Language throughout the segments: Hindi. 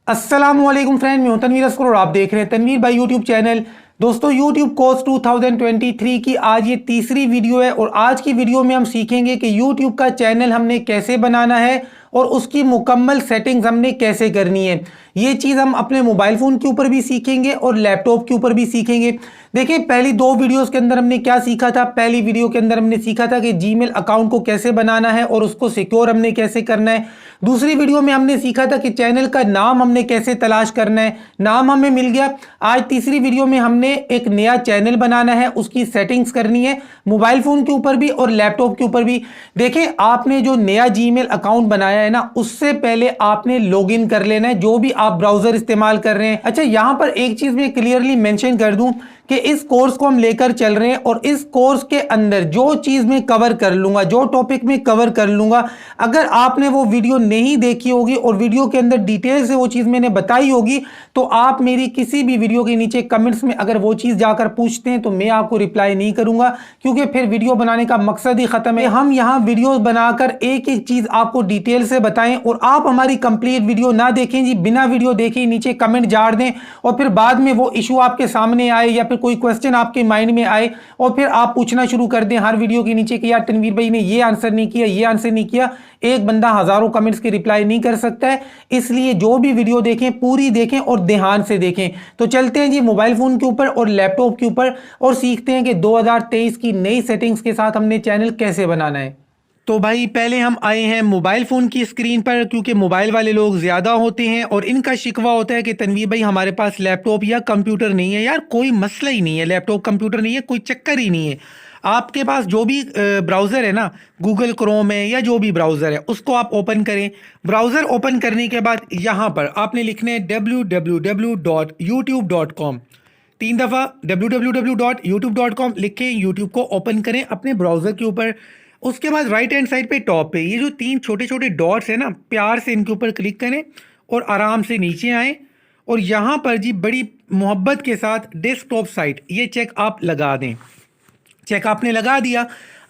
अस्सलामुअलैकुम फ्रेंड, मैं हूं तनवीर अस्कर और आप देख रहे हैं तनवीर भाई यूट्यूब चैनल। दोस्तों, यूट्यूब कोर्स 2023 की आज ये तीसरी वीडियो है और आज की वीडियो में हम सीखेंगे कि यूट्यूब का चैनल हमने कैसे बनाना है और उसकी मुकम्मल सेटिंग्स हमने कैसे करनी है। ये चीज़ हम अपने मोबाइल फ़ोन के ऊपर भी सीखेंगे और लैपटॉप के ऊपर भी सीखेंगे। देखिए, पहली दो वीडियोस के अंदर हमने क्या सीखा था। पहली वीडियो के अंदर हमने सीखा था कि जीमेल अकाउंट को कैसे बनाना है और उसको सिक्योर हमने कैसे करना है। दूसरी वीडियो में हमने सीखा था कि चैनल का नाम हमने कैसे तलाश करना है, नाम हमें मिल गया। आज तीसरी वीडियो में हमने एक नया चैनल बनाना है, उसकी सेटिंग्स करनी है मोबाइल फ़ोन के ऊपर भी और लैपटॉप के ऊपर भी। देखें, आपने जो नया जीमेल अकाउंट बनाया है ना, उससे पहले आपने लॉगिन कर लेना है, जो भी आप ब्राउजर इस्तेमाल कर रहे हैं। अच्छा, यहां पर एक चीज मैं क्लियरली मेंशन कर दूं कि इस कोर्स को हम लेकर चल रहे हैं और इस कोर्स के अंदर जो चीज मैं कवर कर लूंगा, जो टॉपिक में कवर कर लूंगा, अगर आपने वो वीडियो नहीं देखी होगी और वीडियो के अंदर डिटेल से वो चीज मैंने बताई होगी, तो आप मेरी किसी भी वीडियो के नीचे कमेंट्स में अगर वो चीज जाकर पूछते हैं तो मैं आपको रिप्लाई नहीं करूंगा, क्योंकि फिर वीडियो बनाने का मकसद ही खत्म है। हम यहाँ वीडियोस बनाकर एक एक चीज आपको डिटेल से बताएं और आप हमारी कंप्लीट वीडियो ना देखें जी, बिना वीडियो देखे नीचे कमेंट झाड़ दें और फिर बाद में वो इशू आपके सामने आए या फिर कोई क्वेश्चन आपके माइंड में आए और फिर आप पूछना शुरू कर दें हर वीडियो के नीचे कि यार तनवीर भाई ने ये आंसर नहीं किया, ये आंसर नहीं किया। एक बंदा हजारों कमेंट्स की रिप्लाई नहीं कर सकता है, इसलिए जो भी वीडियो देखें पूरी देखें और ध्यान से देखें। तो चलते हैं जी मोबाइल फोन के ऊपर और लैपटॉप के ऊपर और सीखते हैं कि 2023 की नई सेटिंग्स के साथ हमने चैनल कैसे बनाना है। तो भाई, पहले हम आए हैं मोबाइल फ़ोन की स्क्रीन पर, क्योंकि मोबाइल वाले लोग ज़्यादा होते हैं और इनका शिकवा होता है कि तनवीर भाई हमारे पास लैपटॉप या कंप्यूटर नहीं है। यार कोई मसला ही नहीं है, लैपटॉप कंप्यूटर नहीं है, कोई चक्कर ही नहीं है। आपके पास जो भी ब्राउज़र है ना, गूगल क्रोम है या जो भी ब्राउज़र है, उसको आप ओपन करें। ब्राउज़र ओपन करने के बाद यहाँ पर आपने लिखना है www.youtube.com। 3 दफ़ा www.youtube.com लिखें, यूट्यूब को ओपन करें अपने ब्राउज़र के ऊपर। उसके बाद राइट हैंड साइड पे टॉप पे ये जो 3 छोटे छोटे डॉट्स है ना, प्यार से इनके ऊपर क्लिक करें और आराम से नीचे आएँ और यहाँ पर जी बड़ी मोहब्बत के साथ डेस्कटॉप साइट ये चेक आप लगा दें। चेक आपने लगा दिया,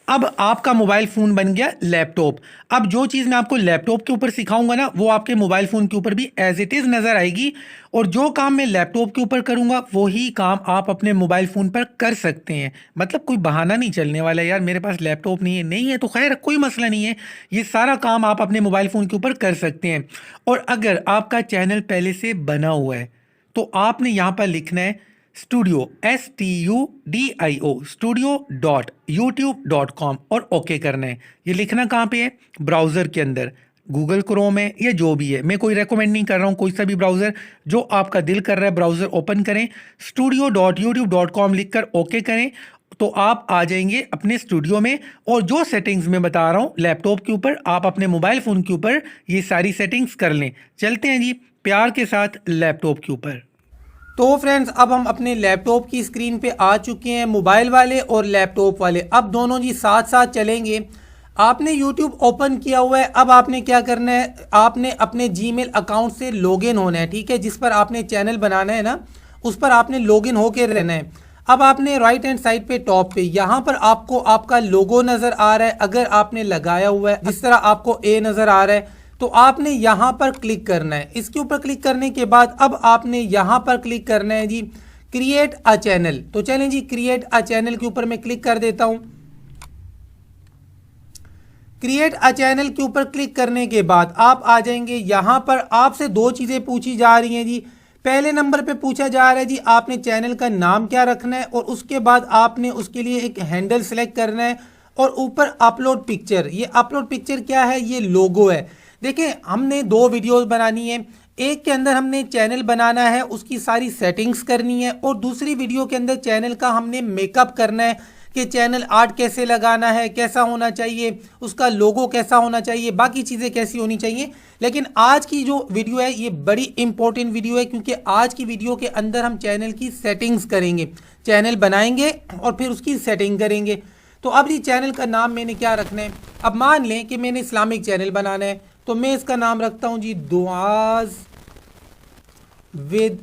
अब आपका मोबाइल फ़ोन बन गया लैपटॉप। अब जो चीज़ मैं आपको लैपटॉप के ऊपर सिखाऊंगा ना, वो आपके मोबाइल फ़ोन के ऊपर भी एज इट इज़ नज़र आएगी और जो काम मैं लैपटॉप के ऊपर करूंगा वही काम आप अपने मोबाइल फ़ोन पर कर सकते हैं। मतलब कोई बहाना नहीं चलने वाला यार मेरे पास लैपटॉप नहीं है तो खैर कोई मसला नहीं है, ये सारा काम आप अपने मोबाइल फ़ोन के ऊपर कर सकते हैं। और अगर आपका चैनल पहले से बना हुआ है तो आपने यहाँ पर लिखना है स्टूडियो STUDIO studio.youtube.com और ओके करना है। ये लिखना कहाँ पे है? ब्राउज़र के अंदर, गूगल क्रोम है या जो भी है, मैं कोई रेकमेंड नहीं कर रहा हूँ, कोई सा भी ब्राउज़र जो आपका दिल कर रहा है ब्राउज़र ओपन करें, studio.youtube.com लिखकर ओके करें तो आप आ जाएंगे अपने स्टूडियो में। और जो सेटिंग्स मैं बता रहा हूँ लैपटॉप के ऊपर, आप अपने मोबाइल फ़ोन के ऊपर ये सारी सेटिंग्स कर लें। चलते हैं जी प्यार के साथ लैपटॉप के ऊपर। तो फ्रेंड्स, अब हम अपने लैपटॉप की स्क्रीन पे आ चुके हैं, मोबाइल वाले और लैपटॉप वाले। अब दोनों जी साथ साथ चलेंगे। आपने YouTube ओपन किया हुआ है, अब आपने क्या करना है, आपने अपने जीमेल अकाउंट से लॉगिन होना है, ठीक है। जिस पर आपने चैनल बनाना है ना, उस पर आपने लॉगिन होकर रहना है। अब आपने राइट हैंड साइड पे टॉप पे यहाँ पर आपको आपका लोगो नज़र आ रहा है, अगर आपने लगाया हुआ है, जिस तरह आपको A नज़र आ रहा है, तो आपने यहां पर क्लिक करना है। इसके ऊपर क्लिक करने के बाद अब आपने यहां पर क्लिक करना है जी क्रिएट अ चैनल। तो चलें जी, क्रिएट अ चैनल के ऊपर मैं क्लिक कर देता हूं। क्रिएट अ चैनल के ऊपर क्लिक करने के बाद आप आ जाएंगे यहां पर। आपसे दो चीजें पूछी जा रही हैं जी। पहले नंबर पे पूछा जा रहा है जी आपने चैनल का नाम क्या रखना है और उसके बाद आपने उसके लिए एक हैंडल सेलेक्ट करना है और ऊपर अपलोड पिक्चर। ये अपलोड पिक्चर क्या है? ये लोगो है। देखिए, हमने दो वीडियोस बनानी है, एक के अंदर हमने चैनल बनाना है, उसकी सारी सेटिंग्स करनी है, और दूसरी वीडियो के अंदर चैनल का हमने मेकअप करना है कि चैनल आर्ट कैसे लगाना है, कैसा होना चाहिए, उसका लोगो कैसा होना चाहिए, बाकी चीज़ें कैसी होनी चाहिए। लेकिन आज की जो वीडियो है ये बड़ी इंपॉर्टेंट वीडियो है, क्योंकि आज की वीडियो के अंदर हम चैनल की सेटिंग्स करेंगे, चैनल बनाएंगे और फिर उसकी सेटिंग करेंगे। तो अब ये चैनल का नाम मैंने क्या रखना है? अब मान लें कि मैंने इस्लामिक चैनल बनाना है, तो मैं इसका नाम रखता हूं जी दुआज विद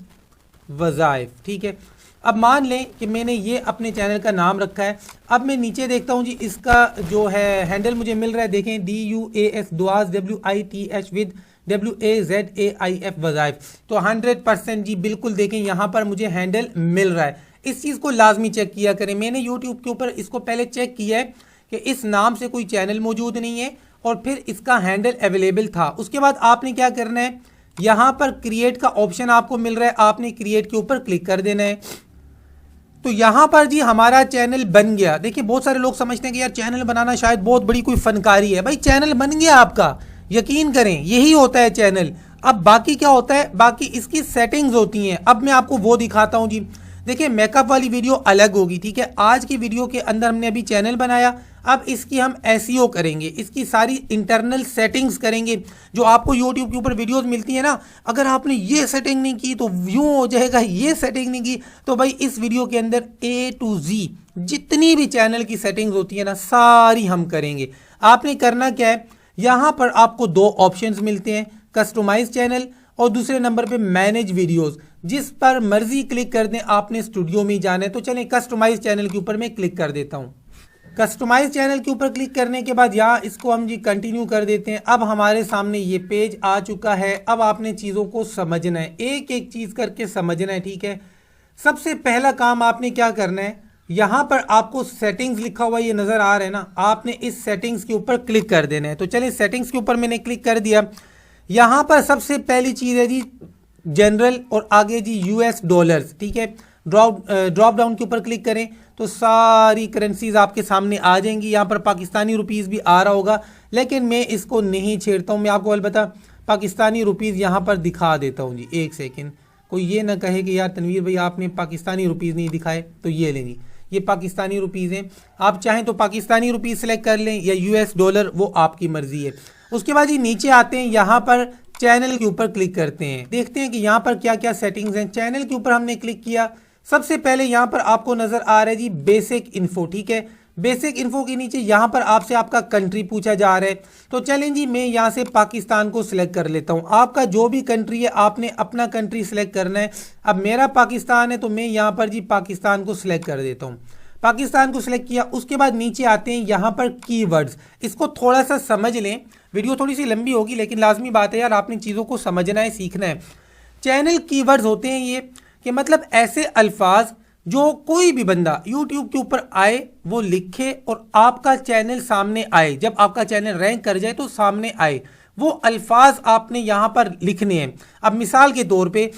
वज़ाइफ, ठीक है। अब मान लें कि मैंने ये अपने चैनल का नाम रखा है। अब मैं नीचे देखता हूं जी, इसका जो है हैंडल मुझे मिल रहा है, देखें DUAS दुआज WITH विद WAZAIF वज़ाइफ। तो 100% जी बिल्कुल देखें यहाँ पर मुझे हैंडल मिल रहा है। इस चीज़ को लाजमी चेक किया करें। मैंने यूट्यूब के ऊपर इसको पहले चेक किया है कि इस नाम से कोई चैनल मौजूद नहीं है और फिर इसका हैंडल अवेलेबल था। उसके बाद आपने क्या करना है, यहाँ पर क्रिएट का ऑप्शन आपको मिल रहा है, आपने क्रिएट के ऊपर क्लिक कर देना है। तो यहाँ पर जी हमारा चैनल बन गया। देखिए बहुत सारे लोग समझते हैं कि यार चैनल बनाना शायद बहुत बड़ी कोई फनकारी है। भाई चैनल बन गया आपका, यकीन करें यही होता है चैनल। अब बाकी क्या होता है, बाकी इसकी सेटिंग्स होती हैं। अब मैं आपको वो दिखाता हूँ जी। देखिए मेकअप वाली वीडियो अलग होगी, ठीक है। आज की वीडियो के अंदर हमने अभी चैनल बनाया, अब इसकी हम एसईओ करेंगे, इसकी सारी इंटरनल सेटिंग्स करेंगे। जो आपको यूट्यूब के ऊपर वीडियोस मिलती है ना, अगर आपने ये सेटिंग नहीं की तो यूँ हो जाएगा, ये सेटिंग नहीं की तो भाई इस वीडियो के अंदर A to Z जितनी भी चैनल की सेटिंग्स होती है ना, सारी हम करेंगे। आपने करना क्या है, यहाँ पर आपको दो ऑप्शंस मिलते हैं, कस्टमाइज चैनल और दूसरे नंबर पे मैनेज वीडियोस। जिस पर मर्जी क्लिक कर दें, आपने स्टूडियो में जाना है। तो चलें कस्टमाइज चैनल के ऊपर मैं क्लिक कर देता हूँ। कस्टमाइज चैनल के ऊपर क्लिक करने के बाद यहाँ इसको हम जी कंटिन्यू कर देते हैं। अब हमारे सामने ये पेज आ चुका है। अब आपने चीज़ों को समझना है, एक एक चीज़ करके समझना है, ठीक है। सबसे पहला काम आपने क्या करना है, यहाँ पर आपको सेटिंग्स लिखा हुआ ये नज़र आ रहा है ना, आपने इस सेटिंग्स के ऊपर क्लिक कर देना है। तो चलिए सेटिंग्स के ऊपर मैंने क्लिक कर दिया। यहाँ पर सबसे पहली चीज़ है जी जनरल और आगे जी US डॉलर्स, ठीक है। ड्रॉप डाउन के ऊपर क्लिक करें तो सारी करेंसीज आपके सामने आ जाएंगी। यहाँ पर पाकिस्तानी रुपीज़ भी आ रहा होगा, लेकिन मैं इसको नहीं छेड़ता हूँ। मैं आपको अलबत्ता पाकिस्तानी रुपीज़ यहाँ पर दिखा देता हूँ जी। एक सेकेंड, कोई ये ना कहे कि यार तनवीर भाई आपने पाकिस्तानी रुपीज़ नहीं दिखाए। तो ये लेंगी, ये पाकिस्तानी रुपीज़ हैं। आप चाहें तो पाकिस्तानी रुपीज़ सेलेक्ट कर लें या US डॉलर, वो आपकी मर्ज़ी है। उसके बाद जी नीचे आते हैं, यहाँ पर चैनल के ऊपर क्लिक करते हैं, देखते हैं कि यहाँ पर क्या क्या सेटिंग्स हैं। चैनल के ऊपर हमने क्लिक किया। सबसे पहले यहाँ पर आपको नजर आ रहा है जी बेसिक इन्फो, ठीक है। बेसिक इन्फो के नीचे यहाँ पर आपसे आपका कंट्री पूछा जा रहा है। तो चलें जी मैं यहाँ से पाकिस्तान को सिलेक्ट कर लेता हूँ। आपका जो भी कंट्री है आपने अपना कंट्री सिलेक्ट करना है। अब मेरा पाकिस्तान है तो मैं यहाँ पर जी पाकिस्तान को सिलेक्ट कर देता हूँ। पाकिस्तान को सिलेक्ट किया। उसके बाद नीचे आते हैं यहाँ पर कीवर्ड्स। इसको थोड़ा सा समझ लें, वीडियो थोड़ी सी लंबी होगी लेकिन लाजमी बात है यार, आपने चीज़ों को समझना है, सीखना है। चैनल कीवर्ड्स होते हैं ये कि मतलब ऐसे अल्फाज जो कोई भी बंदा यूट्यूब के ऊपर आए वो लिखे और आपका चैनल सामने आए, जब आपका चैनल रैंक कर जाए तो सामने आए, वो अल्फाज आपने यहाँ पर लिखने हैं। अब मिसाल के तौर पे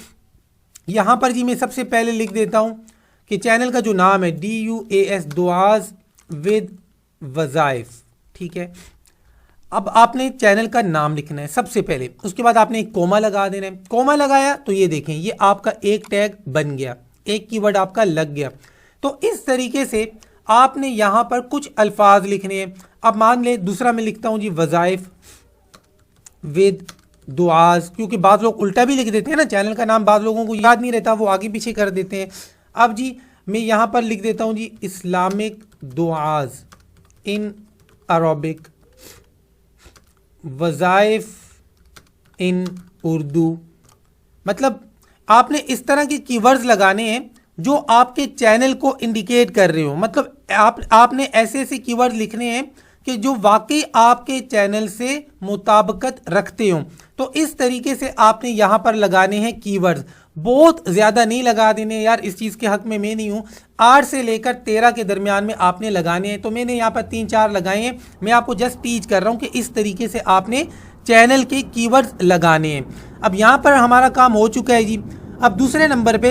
यहाँ पर जी मैं सबसे पहले लिख देता हूँ कि चैनल का जो नाम है DUAS दुआज विद वज़ाइफ, ठीक है। अब आपने चैनल का नाम लिखना है सबसे पहले। उसके बाद आपने एक कोमा लगा देना है। कोमा लगाया तो ये देखें ये आपका एक टैग बन गया, एक कीवर्ड आपका लग गया। तो इस तरीके से आपने यहाँ पर कुछ अल्फाज लिखने हैं। अब मान ले दूसरा मैं लिखता हूँ जी वज़ाइफ विद दुआज, क्योंकि बाद लोग उल्टा भी लिख देते हैं ना, चैनल का नाम बाद लोगों को याद नहीं रहता, वो आगे पीछे कर देते हैं। अब जी मैं यहाँ पर लिख देता हूँ जी इस्लामिक दुआज इन अरबिक वज़ाइफ इन उर्दू। मतलब आपने इस तरह के कीवर्ड्स लगाने हैं जो आपके चैनल को इंडिकेट कर रहे हो। मतलब आपने ऐसे ऐसे कीवर्ड लिखने हैं कि जो वाकई आपके चैनल से मुताबिकत रखते हो। तो इस तरीके से आपने यहाँ पर लगाने हैं कीवर्ड्स। बहुत ज़्यादा नहीं लगा देने यार, इस चीज़ के हक में मैं नहीं हूँ। 8 से लेकर 13 के दरमियान में आपने लगाने हैं। तो मैंने यहाँ पर 3-4 लगाए हैं। मैं आपको जस्ट टीच कर रहा हूँ कि इस तरीके से आपने चैनल के कीवर्ड्स लगाने हैं। अब यहाँ पर हमारा काम हो चुका है जी। अब दूसरे नंबर पे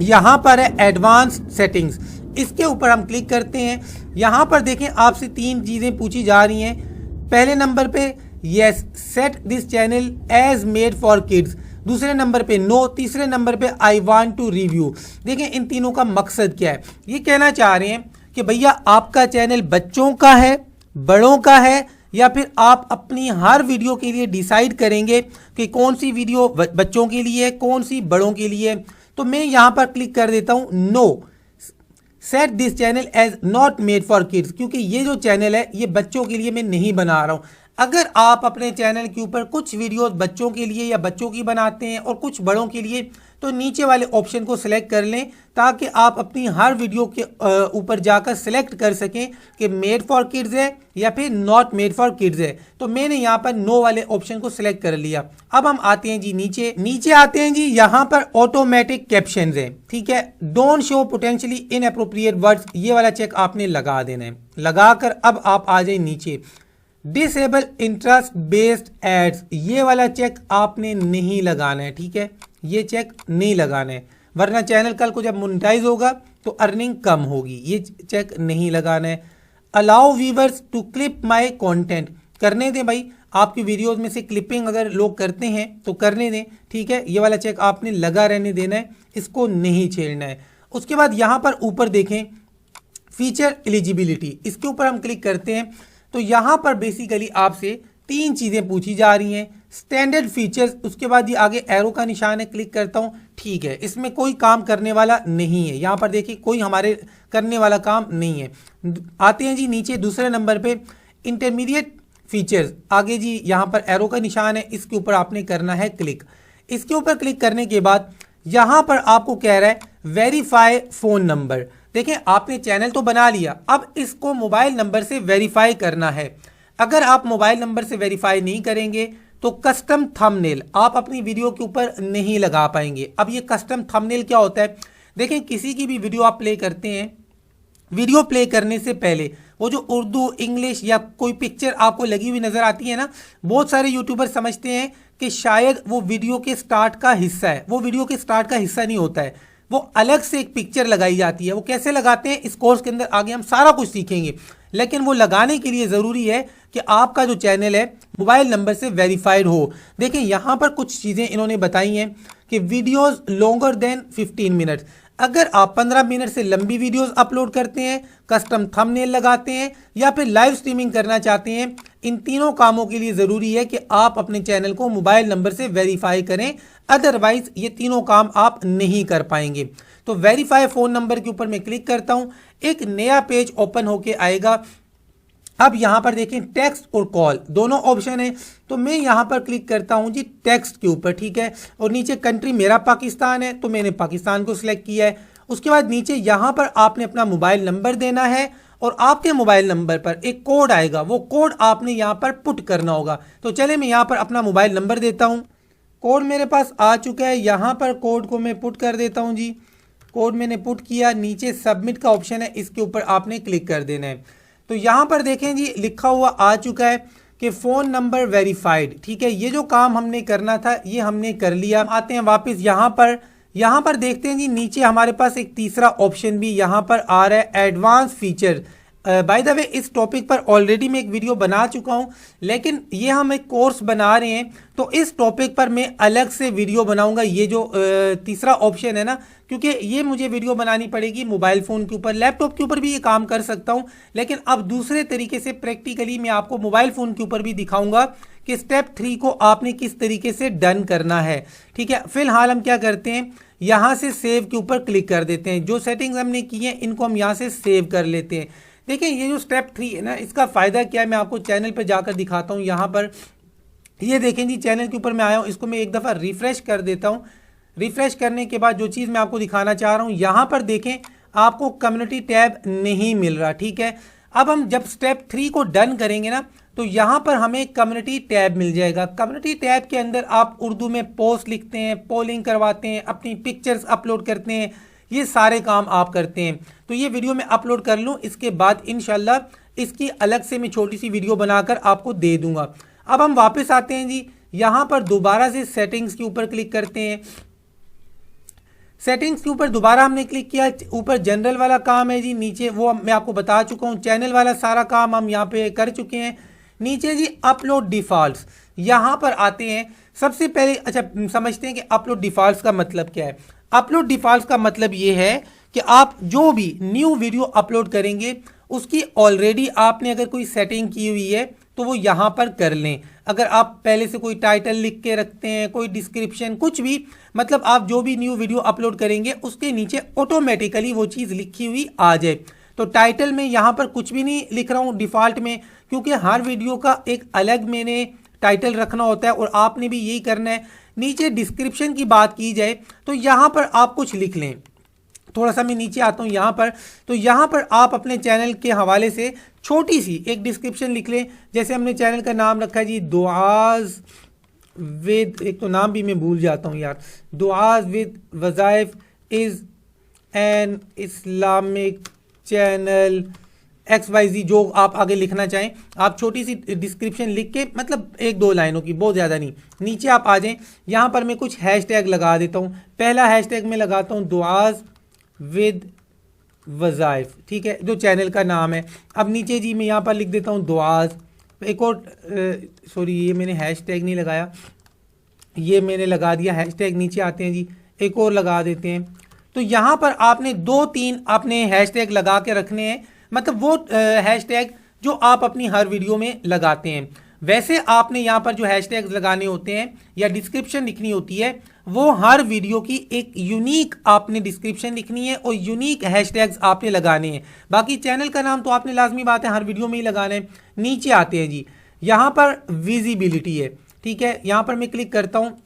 यहाँ पर है एडवांस सेटिंग्स, इसके ऊपर हम क्लिक करते हैं। यहाँ पर देखें आपसे 3 चीज़ें पूछी जा रही हैं। पहले नंबर पे yes set this channel as made for kids, दूसरे नंबर पे नो, तीसरे नंबर पे आई वांट टू रिव्यू। देखें इन तीनों का मकसद क्या है। ये कहना चाह रहे हैं कि भैया आपका चैनल बच्चों का है, बड़ों का है, या फिर आप अपनी हर वीडियो के लिए डिसाइड करेंगे कि कौन सी वीडियो बच्चों के लिए है, कौन सी बड़ों के लिए है। तो मैं यहाँ पर क्लिक कर देता हूँ no, set this channel as not made for kids, क्योंकि ये जो चैनल है ये बच्चों के लिए मैं नहीं बना रहा हूँ। अगर आप अपने चैनल के ऊपर कुछ वीडियोस बच्चों के लिए या बच्चों की बनाते हैं और कुछ बड़ों के लिए, तो नीचे वाले ऑप्शन को सिलेक्ट कर लें ताकि आप अपनी हर वीडियो के ऊपर जाकर सिलेक्ट कर सकें कि मेड फॉर किड्स है या फिर नॉट मेड फॉर किड्स है। तो मैंने यहाँ पर नो वाले ऑप्शन को सिलेक्ट कर लिया। अब हम आते हैं जी नीचे आते हैं जी, यहाँ पर ऑटोमेटिक कैप्शन है, ठीक है। Don't show potentially inappropriate words, ये वाला चेक आपने लगा देना है। लगाकर अब आप आ जाए नीचे, डिसेबल इंटरेस्ट बेस्ड एड्स, ये वाला चेक आपने नहीं लगाना है, ठीक है। ये चेक नहीं लगाना है, वरना चैनल कल को जब मोनेटाइज होगा तो अर्निंग कम होगी। ये चेक नहीं लगाना है। Allow viewers to clip my content, करने दें भाई, आपकी वीडियोस में से क्लिपिंग अगर लोग करते हैं तो करने दें, ठीक है। ये वाला चेक आपने लगा रहने देना है, इसको नहीं छेड़ना है। उसके बाद यहाँ पर ऊपर देखें फीचर एलिजिबिलिटी, इसके ऊपर हम क्लिक करते हैं तो यहाँ पर बेसिकली आपसे 3 चीज़ें पूछी जा रही हैं। स्टैंडर्ड फीचर्स, उसके बाद ये आगे एरो का निशान है, क्लिक करता हूँ, ठीक है। इसमें कोई काम करने वाला नहीं है, यहाँ पर देखिए कोई हमारे करने वाला काम नहीं है। आते हैं जी नीचे दूसरे नंबर पे इंटरमीडिएट फीचर्स, आगे जी यहाँ पर एरो का निशान है, इसके ऊपर आपने करना है क्लिक। इसके ऊपर क्लिक करने के बाद यहाँ पर आपको कह रहा है वेरीफाई फ़ोन नंबर। देखें आपने चैनल तो बना लिया, अब इसको मोबाइल नंबर से वेरीफाई करना है। अगर आप मोबाइल नंबर से वेरीफाई नहीं करेंगे तो कस्टम थंबनेल आप अपनी वीडियो के ऊपर नहीं लगा पाएंगे। अब ये कस्टम थंबनेल क्या होता है, देखें किसी की भी वीडियो आप प्ले करते हैं, वीडियो प्ले करने से पहले वो जो उर्दू इंग्लिश या कोई पिक्चर आपको लगी हुई नज़र आती है ना, बहुत सारे यूट्यूबर समझते हैं कि शायद वो वीडियो के स्टार्ट का हिस्सा है। वो वीडियो के स्टार्ट का हिस्सा नहीं होता है, वो अलग से एक पिक्चर लगाई जाती है। वो कैसे लगाते हैं इस कोर्स के अंदर आगे हम सारा कुछ सीखेंगे, लेकिन वो लगाने के लिए ज़रूरी है कि आपका जो चैनल है मोबाइल नंबर से वेरीफाइड हो। देखें यहाँ पर कुछ चीज़ें इन्होंने बताई हैं कि वीडियोस लॉन्गर देन 15 मिनट्स, अगर आप 15 मिनट से लंबी वीडियोस अपलोड करते हैं, कस्टम थंबनेल लगाते हैं या फिर लाइव स्ट्रीमिंग करना चाहते हैं, इन तीनों कामों के लिए ज़रूरी है कि आप अपने चैनल को मोबाइल नंबर से वेरीफाई करें, अदरवाइज ये तीनों काम आप नहीं कर पाएंगे। तो वेरीफाई फ़ोन नंबर के ऊपर मैं क्लिक करता हूँ, एक नया पेज ओपन होके आएगा। अब यहाँ पर देखें टेक्स्ट और कॉल दोनों ऑप्शन है, तो मैं यहाँ पर क्लिक करता हूँ जी टेक्स्ट के ऊपर, ठीक है। और नीचे कंट्री मेरा पाकिस्तान है तो मैंने पाकिस्तान को सिलेक्ट किया है। उसके बाद नीचे यहाँ पर आपने अपना मोबाइल नंबर देना है और आपके मोबाइल नंबर पर एक कोड आएगा, वो कोड आपने यहाँ पर पुट करना होगा। तो चले मैं यहाँ पर अपना मोबाइल नंबर देता हूँ, कोड मेरे पास आ चुका है, यहाँ पर कोड को मैं पुट कर देता हूँ जी। कोड मैंने पुट किया, नीचे सबमिट का ऑप्शन है, इसके ऊपर आपने क्लिक कर देना है। तो यहाँ पर देखें जी लिखा हुआ आ चुका है कि फ़ोन नंबर वेरीफाइड, ठीक है। ये जो काम हमने करना था ये हमने कर लिया। आते हैं वापस यहाँ पर देखते हैं जी नीचे हमारे पास एक तीसरा ऑप्शन भी यहाँ पर आ रहा है, advance feature. By the way इस टॉपिक पर ऑलरेडी मैं एक वीडियो बना चुका हूँ, लेकिन ये हम एक कोर्स बना रहे हैं तो इस टॉपिक पर मैं अलग से वीडियो बनाऊंगा। ये जो तीसरा ऑप्शन है ना, क्योंकि ये मुझे वीडियो बनानी पड़ेगी मोबाइल फ़ोन के ऊपर, लैपटॉप के ऊपर भी ये काम कर सकता हूँ, लेकिन अब दूसरे तरीके से प्रैक्टिकली मैं आपको मोबाइल फ़ोन के ऊपर भी दिखाऊंगा कि स्टेप 3 को आपने किस तरीके से डन करना है, ठीक है। फिलहाल हम क्या करते हैं, यहाँ से सेव के ऊपर क्लिक कर देते हैं। जो सेटिंग्स हमने की हैं इनको हम यहाँ से सेव कर लेते हैं। देखिए ये जो स्टेप 3 है ना, इसका फ़ायदा क्या है मैं आपको चैनल पर जाकर दिखाता हूँ। यहाँ पर ये देखें जी चैनल के ऊपर मैं आया हूँ, इसको मैं एक दफ़ा रिफ़्रेश कर देता हूँ। रिफ़्रेश करने के बाद जो चीज़ मैं आपको दिखाना चाह रहा हूँ, यहाँ पर देखें आपको कम्युनिटी टैब नहीं मिल रहा, ठीक है। अब हम जब स्टेप 3 को डन करेंगे ना, तो यहाँ पर हमें कम्युनिटी टैब मिल जाएगा। कम्युनिटी टैब के अंदर आप उर्दू में पोस्ट लिखते हैं, पोलिंग करवाते हैं, अपनी पिक्चर्स अपलोड करते हैं, ये सारे काम आप करते हैं। तो ये वीडियो मैं अपलोड कर लूँ, इसके बाद इंशाल्लाह इसकी अलग से मैं छोटी सी वीडियो बनाकर आपको दे दूंगा। अब हम वापस आते हैं जी, यहाँ पर दोबारा से सेटिंग्स के ऊपर क्लिक करते हैं। सेटिंग्स के ऊपर दोबारा हमने क्लिक किया, ऊपर जनरल वाला काम है जी, नीचे वो मैं आपको बता चुका हूँ, चैनल वाला सारा काम हम यहाँ पे कर चुके हैं। नीचे जी अपलोड डिफ़ॉल्ट्स, यहाँ पर आते हैं। सबसे पहले अच्छा समझते हैं कि अपलोड डिफ़ॉल्ट्स का मतलब क्या है। अपलोड डिफ़ॉल्ट्स का मतलब ये है कि आप जो भी न्यू वीडियो अपलोड करेंगे उसकी ऑलरेडी आपने अगर कोई सेटिंग की हुई है तो वो यहाँ पर कर लें। अगर आप पहले से कोई टाइटल लिख के रखते हैं, कोई डिस्क्रिप्शन, कुछ भी, मतलब आप जो भी न्यू वीडियो अपलोड करेंगे उसके नीचे ऑटोमेटिकली वो चीज़ लिखी हुई आ जाए। तो टाइटल में यहाँ पर कुछ भी नहीं लिख रहा हूँ डिफ़ॉल्ट में, क्योंकि हर वीडियो का एक अलग मैंने टाइटल रखना होता है और आपने भी यही करना है। नीचे डिस्क्रिप्शन की बात की जाए तो यहाँ पर आप कुछ लिख लें। थोड़ा सा मैं नीचे आता हूँ यहाँ पर, तो यहाँ पर आप अपने चैनल के हवाले से छोटी सी एक डिस्क्रिप्शन लिख लें। जैसे हमने चैनल का नाम रखा है जी दुआज विद, एक तो नाम भी मैं भूल जाता हूँ यार, दुआज विद वज़ाइफ is an Islamic channel XYZ, जो आप आगे लिखना चाहें आप छोटी सी डिस्क्रिप्शन लिख के, मतलब 1-2 लाइनों की, बहुत ज़्यादा नहीं। नीचे आप आ जाएं, यहाँ पर मैं कुछ हैशटैग लगा देता हूँ। पहला हैशटैग मैं लगाता हूँ दुआज विद वज़ाइफ, ठीक है, जो चैनल का नाम है। अब नीचे जी मैं यहाँ पर लिख देता हूँ दुआज, एक और सॉरी ये मैंने हैशटैग नहीं लगाया, ये मैंने लगा दिया हैशटैग। नीचे आते हैं जी, एक और लगा देते हैं। तो यहाँ पर आपने 2-3 अपने हैशटैग लगा के रखने हैं, मतलब वो हैशटैग जो आप अपनी हर वीडियो में लगाते हैं। वैसे आपने यहाँ पर जो हैशटैग्स लगाने होते हैं या डिस्क्रिप्शन लिखनी होती है, वो हर वीडियो की एक यूनिक आपने डिस्क्रिप्शन लिखनी है और यूनिक हैशटैग्स आपने लगाने हैं। बाकी चैनल का नाम तो आपने लाजमी बात है हर वीडियो में ही लगाना है। नीचे आते हैं जी, यहाँ पर विजिबिलिटी है, ठीक है, यहाँ पर मैं क्लिक करता हूँ।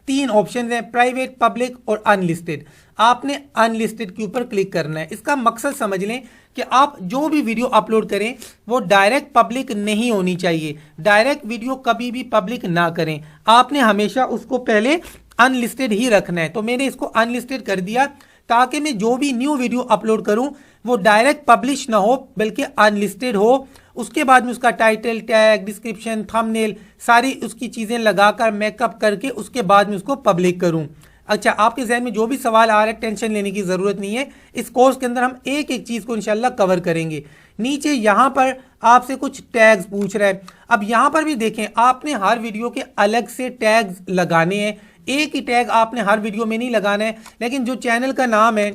3 ऑप्शन हैं, प्राइवेट, पब्लिक और अनलिस्टेड। आपने अनलिस्टेड के ऊपर क्लिक करना है। इसका मकसद समझ लें कि आप जो भी वीडियो अपलोड करें वो डायरेक्ट पब्लिक नहीं होनी चाहिए। डायरेक्ट वीडियो कभी भी पब्लिक ना करें, आपने हमेशा उसको पहले अनलिस्टेड ही रखना है। तो मैंने इसको अनलिस्टेड कर दिया ताकि मैं जो भी न्यू वीडियो अपलोड करूं वो डायरेक्ट पब्लिश ना हो बल्कि अनलिस्टेड हो। उसके बाद में उसका टाइटल, टैग, डिस्क्रिप्शन, थंबनेल सारी उसकी चीज़ें लगाकर मेकअप करके उसके बाद में उसको पब्लिक करूं। अच्छा, आपके जहन में जो भी सवाल आ रहा है टेंशन लेने की ज़रूरत नहीं है। इस कोर्स के अंदर हम एक एक चीज़ को इंशाल्लाह कवर करेंगे। नीचे यहाँ पर आपसे कुछ टैग्स पूछ रहा है। अब यहाँ पर भी देखें, आपने हर वीडियो के अलग से टैग्स लगाने हैं। एक ही टैग आपने हर वीडियो में नहीं लगाना है, लेकिन जो चैनल का नाम है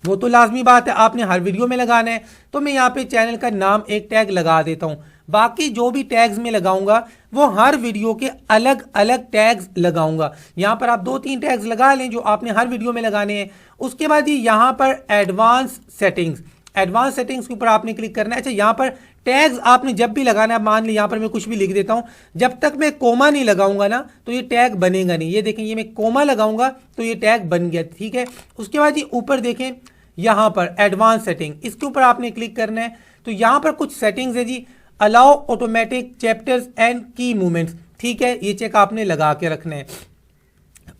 वो तो लाजमी बात है आपने हर वीडियो में लगाना है। तो मैं यहाँ पे चैनल का नाम एक टैग लगा देता हूँ। बाकी जो भी टैग्स में लगाऊंगा वो हर वीडियो के अलग अलग टैग्स लगाऊंगा। यहाँ पर आप 2-3 टैग्स लगा लें जो आपने हर वीडियो में लगाने हैं। उसके बाद ही यहाँ पर एडवांस सेटिंग्स, एडवांस सेटिंग्स के ऊपर आपने क्लिक करना है। अच्छा, यहाँ पर टैग्स आपने जब भी लगाना है, मान ली यहाँ पर मैं कुछ भी लिख देता हूँ, जब तक मैं कोमा नहीं लगाऊंगा ना तो ये टैग बनेगा नहीं। ये देखें, ये मैं कोमा लगाऊंगा तो ये टैग बन गया, ठीक है। उसके बाद ये ऊपर देखें, यहाँ पर एडवांस सेटिंग, इसके ऊपर आपने क्लिक करना है। तो यहाँ पर कुछ सेटिंग्स है जी, अलाउ ऑटोमेटिक चैप्टर्स एंड की मूवमेंट्स, ठीक है, ये चेक आपने लगा के रखना है।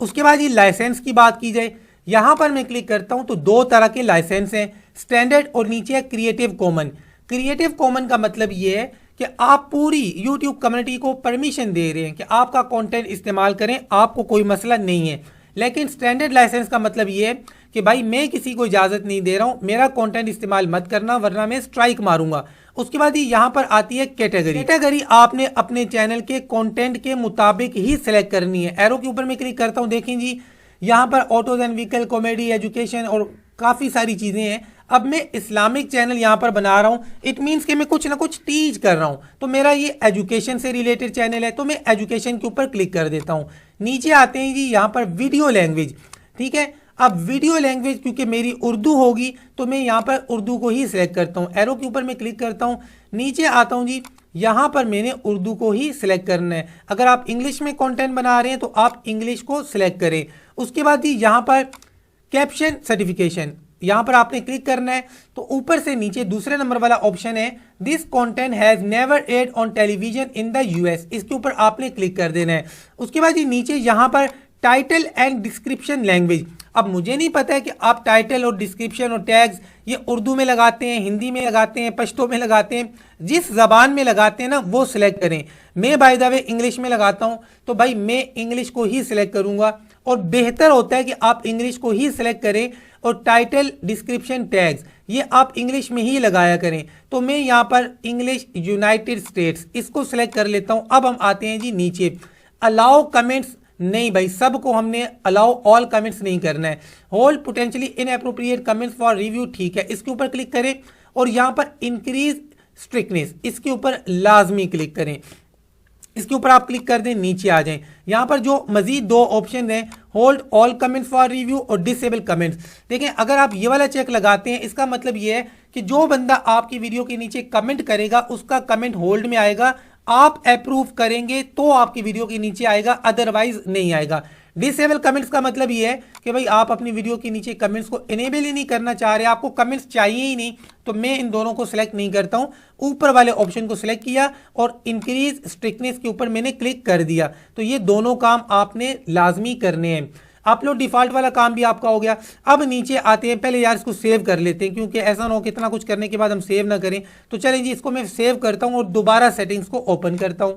उसके बाद ये लाइसेंस की बात की जाए, यहाँ पर मैं क्लिक करता हूँ तो 2 तरह के लाइसेंस हैं, स्टैंडर्ड और नीचे है क्रिएटिव कॉमन। क्रिएटिव कॉमन का मतलब ये है कि आप पूरी यूट्यूब कम्युनिटी को परमिशन दे रहे हैं कि आपका कंटेंट इस्तेमाल करें, आपको कोई मसला नहीं है। लेकिन स्टैंडर्ड लाइसेंस का मतलब ये है कि भाई मैं किसी को इजाज़त नहीं दे रहा हूँ, मेरा कंटेंट इस्तेमाल मत करना वरना मैं स्ट्राइक मारूंगा। उसके बाद ही यहाँ पर आती है कैटेगरी। कैटेगरी आपने अपने चैनल के कंटेंट के मुताबिक ही सिलेक्ट करनी है। एरो के ऊपर मैं क्लिक करता हूँ, देखें जी यहाँ पर autos and vehicle, comedy, education और काफ़ी सारी चीज़ें हैं। अब मैं इस्लामिक चैनल यहाँ पर बना रहा हूँ, इट मीन्स कि मैं कुछ ना कुछ टीच कर रहा हूँ, तो मेरा ये एजुकेशन से रिलेटेड चैनल है तो मैं एजुकेशन के ऊपर क्लिक कर देता हूँ। नीचे आते हैं जी यहाँ पर वीडियो लैंग्वेज, ठीक है। अब वीडियो लैंग्वेज क्योंकि मेरी उर्दू होगी तो मैं यहाँ पर उर्दू को ही सिलेक्ट करता हूँ। एरो के ऊपर मैं क्लिक करता हूँ, नीचे आता हूँ जी, यहाँ पर मैंने उर्दू को ही सिलेक्ट करना है। अगर आप इंग्लिश में कंटेंट बना रहे हैं तो आप इंग्लिश को सिलेक्ट करें। उसके बाद ही यहाँ पर कैप्शन सर्टिफिकेशन, यहाँ पर आपने क्लिक करना है तो ऊपर से नीचे दूसरे नंबर वाला ऑप्शन है, this content has never aired on television in the US, इसके ऊपर आपने क्लिक कर देना है। उसके बाद ये नीचे यहाँ पर टाइटल एंड डिस्क्रिप्शन लैंग्वेज। अब मुझे नहीं पता है कि आप टाइटल और डिस्क्रिप्शन और टैग्स ये उर्दू में लगाते हैं, हिंदी में लगाते हैं, पश्तो में लगाते हैं, जिस जबान में लगाते हैं ना वो सिलेक्ट करें। मैं बाय द वे इंग्लिश में लगाता हूं तो भाई मैं इंग्लिश को ही सिलेक्ट करूंगा और बेहतर होता है कि आप इंग्लिश को ही सिलेक्ट करें और टाइटल, डिस्क्रिप्शन, टैग्स ये आप इंग्लिश में ही लगाया करें। तो मैं यहाँ पर इंग्लिश यूनाइटेड स्टेट्स इसको सिलेक्ट कर लेता हूँ। अब हम आते हैं जी नीचे, अलाउ कमेंट्स, नहीं भाई सबको हमने अलाउ ऑल कमेंट्स नहीं करना है। Hold potentially inappropriate comments for review, ठीक है, इसके ऊपर क्लिक करें और यहाँ पर इंक्रीज स्ट्रिक्टनेस इसके ऊपर लाजमी क्लिक करें। इसके ऊपर आप क्लिक कर दें, नीचे आ जाएं। यहाँ पर जो मजीद 2 ऑप्शन हैं hold all comments for review और डिसेबल कमेंट्स। देखें, अगर आप ये वाला चेक लगाते हैं, इसका मतलब ये है कि जो बंदा आपकी वीडियो के नीचे कमेंट करेगा उसका कमेंट होल्ड में आएगा, आप अप्रूव करेंगे तो आपकी वीडियो के नीचे आएगा, अदरवाइज नहीं आएगा। डिसेबल कमेंट्स का मतलब ये है कि भाई आप अपनी वीडियो के नीचे कमेंट्स को इनेबल ही नहीं करना चाह रहे, आपको कमेंट्स चाहिए ही नहीं, तो मैं इन दोनों को सिलेक्ट नहीं करता हूं। ऊपर वाले ऑप्शन को सिलेक्ट किया और इंक्रीज स्ट्रिक्टनेस के ऊपर मैंने क्लिक कर दिया, तो ये दोनों काम आपने लाजमी करने हैं। अपलोड डिफॉल्ट वाला काम भी आपका हो गया। अब नीचे आते हैं, पहले यार इसको सेव कर लेते हैं क्योंकि ऐसा ना हो कि इतना कुछ करने के बाद हम सेव ना करें। तो चलें जी, इसको मैं सेव करता हूं और दोबारा सेटिंग्स को ओपन करता हूं।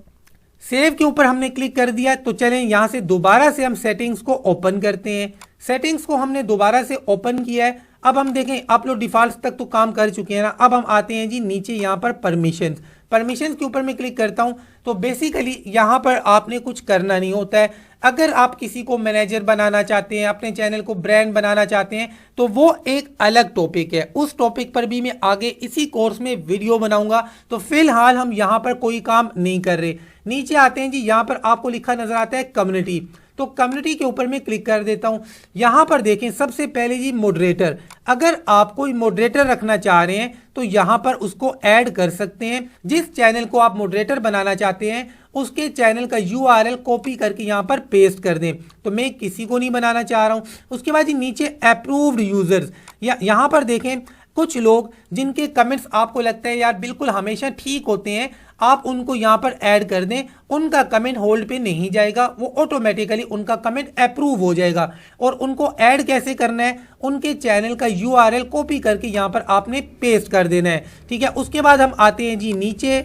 सेव के ऊपर हमने क्लिक कर दिया, तो चलें यहां से दोबारा से हम सेटिंग्स को ओपन करते हैं। सेटिंग्स को हमने दोबारा से ओपन किया है। अब हम देखें अपलोड डिफॉल्ट तक तो काम कर चुके हैं ना। अब हम आते हैं जी नीचे यहां पर परमिशंस के ऊपर मैं क्लिक करता हूं। तो बेसिकली यहां पर आपने कुछ करना नहीं होता है। अगर आप किसी को मैनेजर बनाना चाहते हैं, अपने चैनल को ब्रांड बनाना चाहते हैं, तो वो एक अलग टॉपिक है। उस टॉपिक पर भी मैं आगे इसी कोर्स में वीडियो बनाऊंगा। तो फिलहाल हम यहां पर कोई काम नहीं कर रहे। नीचे आते हैं जी, यहां पर आपको लिखा नजर आता है कम्युनिटी, तो कम्युनिटी के ऊपर मैं क्लिक कर देता हूं। यहां पर देखें सबसे पहले जी मॉडरेटर, अगर आप कोई मॉडरेटर रखना चाह रहे हैं तो यहां पर उसको ऐड कर सकते हैं। जिस चैनल को आप मॉडरेटर बनाना चाहते हैं उसके चैनल का URL कॉपी करके यहां पर पेस्ट कर दें। तो मैं किसी को नहीं बनाना चाह रहा हूं। उसके बाद जी नीचे अप्रूव्ड यूजर्स, यहां पर देखें कुछ लोग जिनके कमेंट्स आपको लगता है यार बिल्कुल हमेशा ठीक होते हैं, आप उनको यहां पर ऐड कर दें। उनका कमेंट होल्ड पे नहीं जाएगा, वो ऑटोमेटिकली उनका कमेंट अप्रूव हो जाएगा। और उनको ऐड कैसे करना है, उनके चैनल का URL कॉपी करके यहां पर आपने पेस्ट कर देना है। ठीक है, उसके बाद हम आते हैं जी नीचे।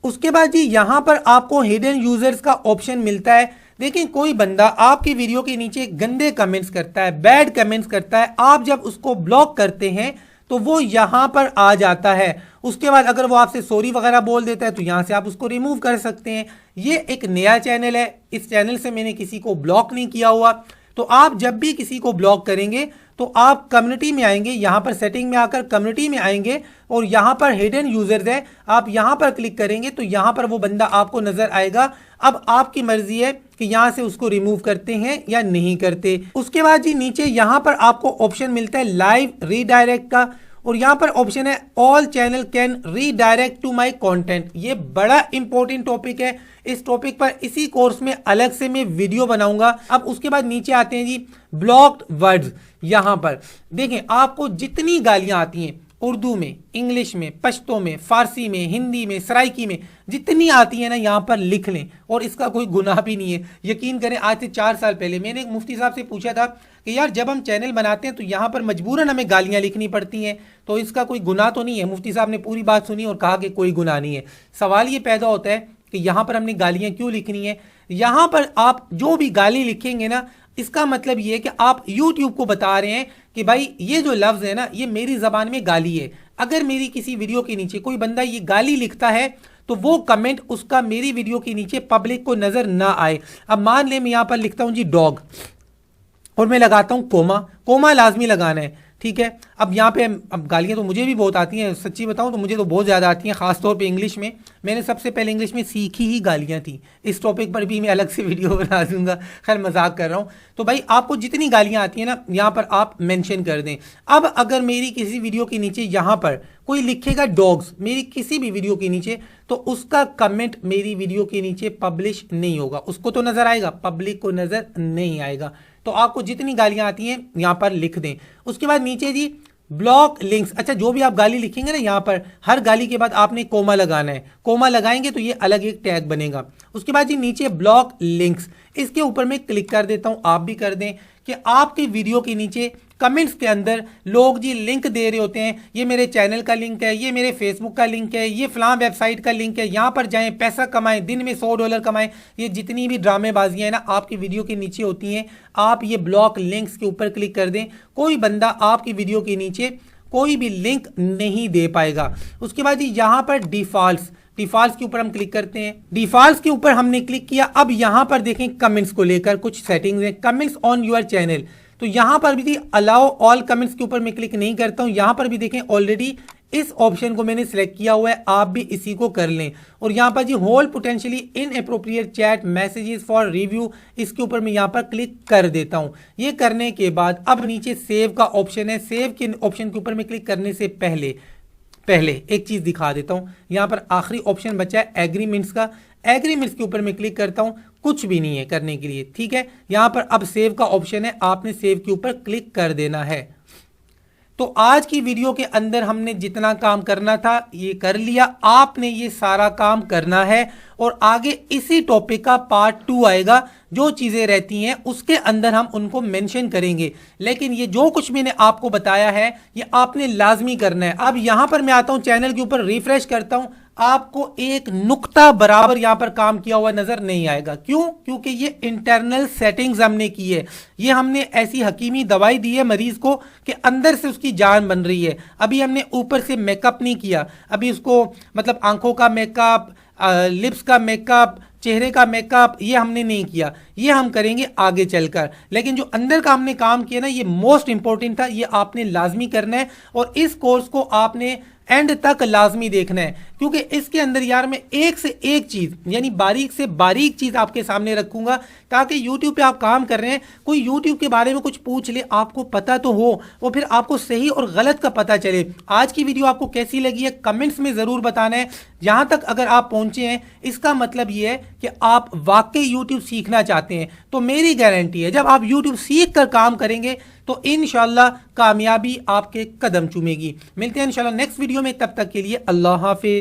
उसके बाद जी यहां पर आपको हिडन यूजर्स का ऑप्शन मिलता है। देखिए, कोई बंदा आपकी वीडियो के नीचे गंदे कमेंट्स करता है, बैड कमेंट्स करता है, आप जब उसको ब्लॉक करते हैं तो वो यहां पर आ जाता है। उसके बाद अगर वो आपसे सॉरी वगैरह बोल देता है तो यहां से आप उसको रिमूव कर सकते हैं। ये एक नया चैनल है, इस चैनल से मैंने किसी को ब्लॉक नहीं किया हुआ। तो आप जब भी किसी को ब्लॉक करेंगे तो आप कम्युनिटी में आएंगे, यहां पर सेटिंग में आकर कम्युनिटी में आएंगे और यहां पर हिडन यूजर्स है, आप यहां पर क्लिक करेंगे तो यहां पर वो बंदा आपको नजर आएगा। अब आपकी मर्जी है कि यहां से उसको रिमूव करते हैं या नहीं करते। उसके बाद जी नीचे यहां पर आपको ऑप्शन मिलता है लाइव रीडायरेक्ट का, और यहां पर ऑप्शन है all channel can redirect to my content. ये बड़ा इंपॉर्टेंट टॉपिक है, इस टॉपिक पर इसी कोर्स में अलग से मैं वीडियो बनाऊंगा। अब उसके बाद नीचे आते हैं जी ब्लॉक्ड वर्ड्स। यहां पर देखें आपको जितनी गालियां आती हैं उर्दू में, इंग्लिश में, पश्तो में, फारसी में, हिंदी में, सराइकी में, जितनी आती है ना यहाँ पर लिख लें। और इसका कोई गुनाह भी नहीं है। यकीन करें, आज से 4 साल पहले मैंने एक मुफ्ती साहब से पूछा था कि यार जब हम चैनल बनाते हैं तो यहाँ पर मजबूरन हमें गालियाँ लिखनी पड़ती हैं, तो इसका कोई गुनाह तो नहीं है। मुफ्ती साहब ने पूरी बात सुनी और कहा कि कोई गुनाह नहीं है। सवाल ये पैदा होता है कि यहाँ पर हमने गालियाँ क्यों लिखनी है। यहाँ पर आप जो भी गाली लिखेंगे ना, इसका मतलब ये है कि आप YouTube को बता रहे हैं कि भाई ये जो लफ्ज है ना, ये मेरी जबान में गाली है। अगर मेरी किसी वीडियो के नीचे कोई बंदा ये गाली लिखता है तो वो कमेंट उसका मेरी वीडियो के नीचे पब्लिक को नजर ना आए। अब मान ले मैं यहां पर लिखता हूं जी डॉग और मैं लगाता हूं कोमा लाजमी लगाना है। ठीक है, अब यहाँ पे अब गालियाँ तो मुझे भी बहुत आती हैं, सच्ची बताऊँ तो मुझे तो बहुत ज़्यादा आती हैं, खासतौर पे इंग्लिश में। मैंने सबसे पहले इंग्लिश में सीखी ही गालियाँ थी। इस टॉपिक पर भी मैं अलग से वीडियो बना दूंगा, खैर मजाक कर रहा हूँ। तो भाई आपको जितनी गालियाँ आती हैं ना, यहाँ पर आप मेंशन कर दें। अब अगर मेरी किसी वीडियो के नीचे यहाँ पर कोई लिखेगा डॉग्स मेरी किसी भी वीडियो के नीचे, तो उसका कमेंट मेरी वीडियो के नीचे पब्लिश नहीं होगा। उसको तो नजर आएगा, पब्लिक को नजर नहीं आएगा। तो आपको जितनी गालियां आती हैं यहां पर लिख दें। उसके बाद नीचे जी ब्लॉक लिंक्स। अच्छा, जो भी आप गाली लिखेंगे ना, यहां पर हर गाली के बाद आपने कोमा लगाना है। कोमा लगाएंगे तो ये अलग एक टैग बनेगा। उसके बाद जी नीचे ब्लॉक लिंक्स, इसके ऊपर मैं क्लिक कर देता हूं, आप भी कर दें कि आपके वीडियो के नीचे कमेंट्स के अंदर लोग जी लिंक दे रहे होते हैं, ये मेरे चैनल का लिंक है, ये मेरे फेसबुक का लिंक है, ये फलां वेबसाइट का लिंक है, यहाँ पर जाएं, पैसा कमाएं, दिन में $100 कमाएं। ये जितनी भी ड्रामेबाजियां हैं ना आपकी वीडियो के नीचे होती हैं, आप ये ब्लॉक लिंक्स के ऊपर क्लिक कर दें। कोई बंदा आपकी वीडियो के नीचे कोई भी लिंक नहीं दे पाएगा। उसके बाद यहाँ पर डिफॉल्ट्स के ऊपर हम क्लिक करते हैं। डिफॉल्ट्स के ऊपर हमने क्लिक किया। अब यहाँ पर देखें कमेंट्स को लेकर कुछ सेटिंग्स हैं। कमेंट्स ऑन योर चैनल, तो यहां पर भी अलाउ ऑल कमेंट्स के ऊपर मैं क्लिक नहीं करता हूं। यहां पर भी देखें ऑलरेडी इस ऑप्शन को मैंने सिलेक्ट किया हुआ है, आप भी इसी को कर लें। और यहाँ पर जी hold potentially inappropriate chat messages for review, इसके ऊपर मैं यहाँ पर क्लिक कर देता हूँ। ये करने के बाद अब नीचे सेव का ऑप्शन है, सेव के ऑप्शन के ऊपर मैं क्लिक करने से पहले एक चीज दिखा देता हूं। यहां पर आखिरी ऑप्शन बचा है एग्रीमेंट्स का, एग्रीमेंट्स के ऊपर मैं क्लिक करता हूं, कुछ भी नहीं है करने के लिए, ठीक है। यहां पर अब सेव का ऑप्शन है, आपने सेव के ऊपर क्लिक कर देना है। तो आज की वीडियो के अंदर हमने जितना काम करना था ये कर लिया, आपने ये सारा काम करना है और आगे इसी टॉपिक का पार्ट 2 आएगा। जो चीजें रहती हैं उसके अंदर हम उनको मेंशन करेंगे, लेकिन ये जो कुछ मैंने आपको बताया है ये आपने लाजमी करना है। अब यहां पर मैं आता हूं, चैनल के ऊपर रिफ्रेश करता हूं, आपको एक नुक्ता बराबर यहां पर काम किया हुआ नजर नहीं आएगा। क्यों? क्योंकि ये इंटरनल सेटिंग्स हमने की है, ये हमने ऐसी हकीमी दवाई दी है मरीज को कि अंदर से उसकी जान बन रही है। अभी हमने ऊपर से मेकअप नहीं किया, अभी उसको मतलब आंखों का मेकअप, लिप्स का मेकअप, चेहरे का मेकअप ये हमने नहीं किया, ये हम करेंगे आगे चलकर। लेकिन जो अंदर का हमने काम किया ना, ये मोस्ट इंपॉर्टेंट था, ये आपने लाजमी करना है और इस कोर्स को आपने एंड तक लाजमी देखना है, क्योंकि इसके अंदर यार मैं एक से एक चीज यानी बारीक से बारीक चीज आपके सामने रखूंगा, ताकि YouTube पे आप काम कर रहे हैं, कोई YouTube के बारे में कुछ पूछ ले, आपको पता तो हो, वो फिर आपको सही और गलत का पता चले। आज की वीडियो आपको कैसी लगी है कमेंट्स में जरूर बताना है। यहां तक अगर आप पहुंचे हैं इसका मतलब ये है कि आप वाकई YouTube सीखना चाहते हैं। तो मेरी गारंटी है जब आप YouTube सीख कर काम करेंगे तो इंशाल्लाह कामयाबी आपके कदम चूमेगी। मिलते हैं इंशाल्लाह नेक्स्ट वीडियो में, तब तक के लिए अल्लाह हाफिज।